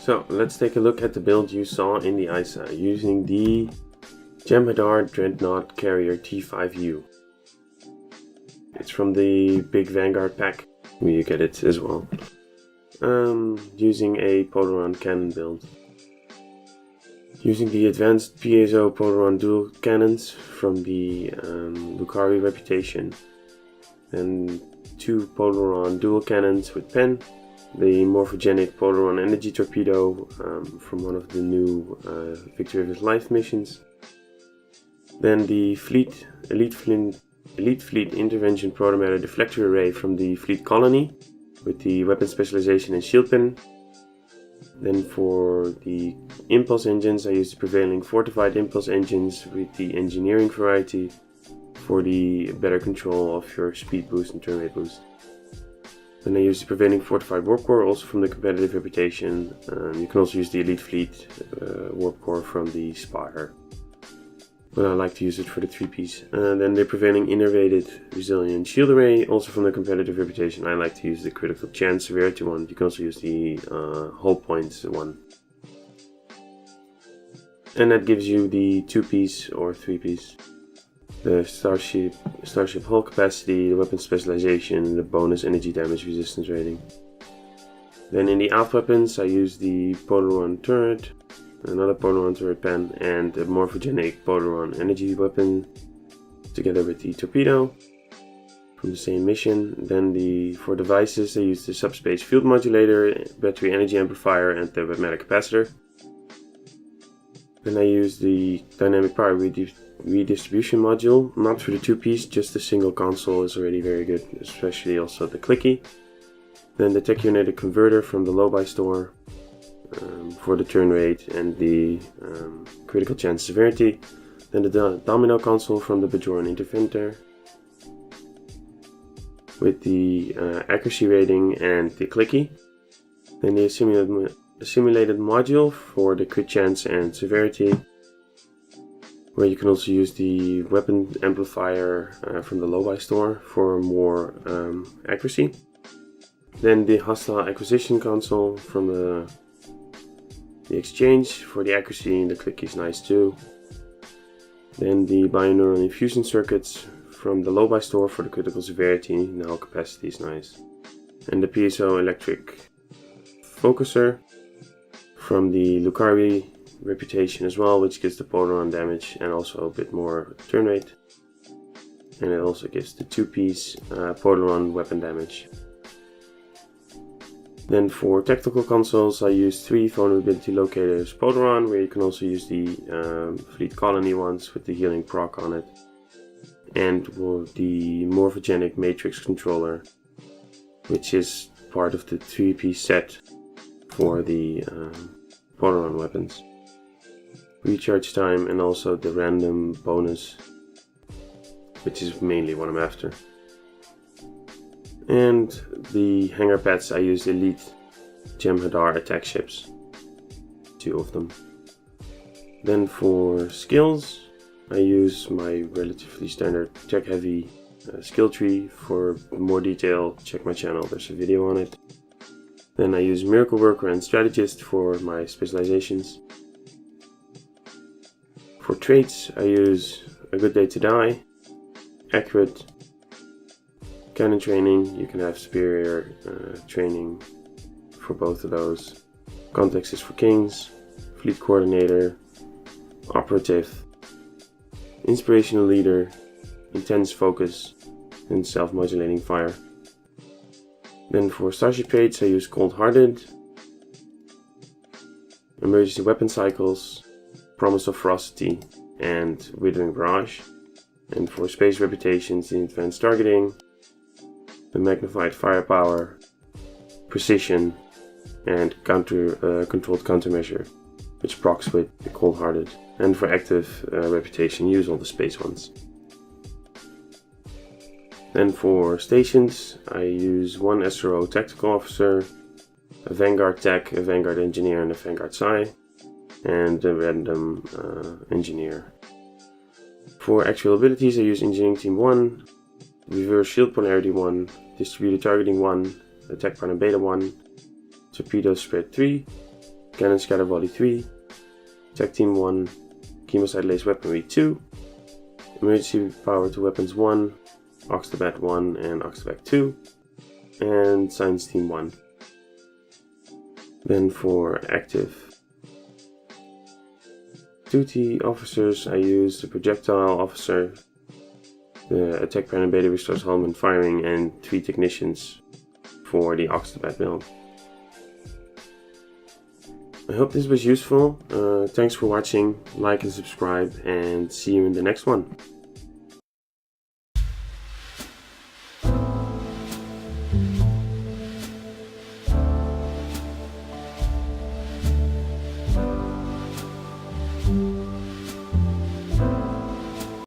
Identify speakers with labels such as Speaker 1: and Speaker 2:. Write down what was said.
Speaker 1: So let's take a look at the build you saw in the ISA using the Jem'Hadar Dreadnought carrier T5-U. It's from the big Vanguard pack, where you get it as well. Using a Polaron cannon build. Using the advanced piezo Polaron dual cannons from the Lucari Reputation. And 2 Polaron dual cannons with pen. The morphogenic Polaron energy torpedo from one of the new Victory of His Life missions. Then the Elite Fleet Intervention Protomatter Deflector Array from the Fleet Colony with the weapon specialization and shield pin. Then for the impulse engines, I use the prevailing fortified impulse engines with the engineering variety for the better control of your speed boost and turn rate boost. Then I use the prevailing fortified warp core, also from the competitive reputation. You can also use the Elite Fleet warp core from the Spire, but I like to use it for the 3-piece. Then the prevailing innervated resilient shield array, also from the competitive reputation. I like to use the critical chance severity one. You can also use the hull points one. And that gives you the 2-piece or 3-piece. The Starship hull capacity, the weapon specialization, the bonus energy damage resistance rating. Then in the aft weapons I use the Polaron turret, another Polaron turret pen, and the morphogenic Polaron energy weapon together with the torpedo from the same mission. Then for devices I use the subspace field modulator, battery energy amplifier, and the webmatic capacitor. Then I use the dynamic power redistribution module, not for the 2-piece, just the single console is already very good, especially also the clicky. Then the tachyonetic converter from the low-buy store for the turn rate and the critical chance severity. Then the domino console from the Bajoran interventor with the accuracy rating and the clicky. Then the simulated module for the crit chance and severity, where you can also use the weapon amplifier from the low-buy store for more accuracy. Then the hostile acquisition console from the exchange for the accuracy, and the clicky is nice too. Then the binaural infusion circuits from the low-buy store for the critical severity, and the hull capacity is nice. And the piezoelectric focuser from the Lucari Reputation as well, which gives the Polaron damage and also a bit more turn rate. And it also gives the 2-piece Polaron weapon damage. Then for tactical consoles I use 3 vulnerability locators Polaron, where you can also use the Fleet Colony ones with the healing proc on it. And the morphogenic matrix controller, which is part of the 3-piece set for the Polaron weapons. Recharge time, and also the random bonus, which is mainly what I'm after. And the hangar pads, I use Elite Jem'Hadar attack ships, 2 of them. Then for skills I use my relatively standard tech heavy skill tree. For more detail, check my channel, there's a video on it. Then I use Miracle Worker and Strategist for my specializations. For traits I use A Good Day to Die, Accurate, Cannon Training. You can have superior training for both of those. Context is for Kings, Fleet Coordinator, Operative, Inspirational Leader, Intense Focus, and Self-Modulating Fire. Then for Starship traits I use Cold Hearted, Emergency Weapon Cycles, Promise of Ferocity, and Withering Barrage. And for Space Reputations, the Advanced Targeting, the Magnified Firepower, Precision, and Controlled Countermeasure, which procs with the Cold Hearted. And for Active Reputation, use all the space ones. Then for stations, I use 1 SRO Tactical Officer, a Vanguard Tech, a Vanguard Engineer, and a Vanguard Psi, and a random engineer. For actual abilities I use Engineering Team 1, Reverse Shield Polarity 1, Distributed Targeting 1, Attack Pattern Beta 1, Torpedo Spread 3, Cannon Scatter Volley 3, Tech Team 1, Chemosite Lace Weaponry 2, Emergency Power to Weapons 1, Oxtabat 1 and Oxtabat 2, and Science Team 1. Then for active duty officers, I use the Projectile Officer, the Attack Pattern Beta restores hull when firing, and 3 Technicians for the Oxtabat build. I hope this was useful. Thanks for watching, like and subscribe, and see you in the next one.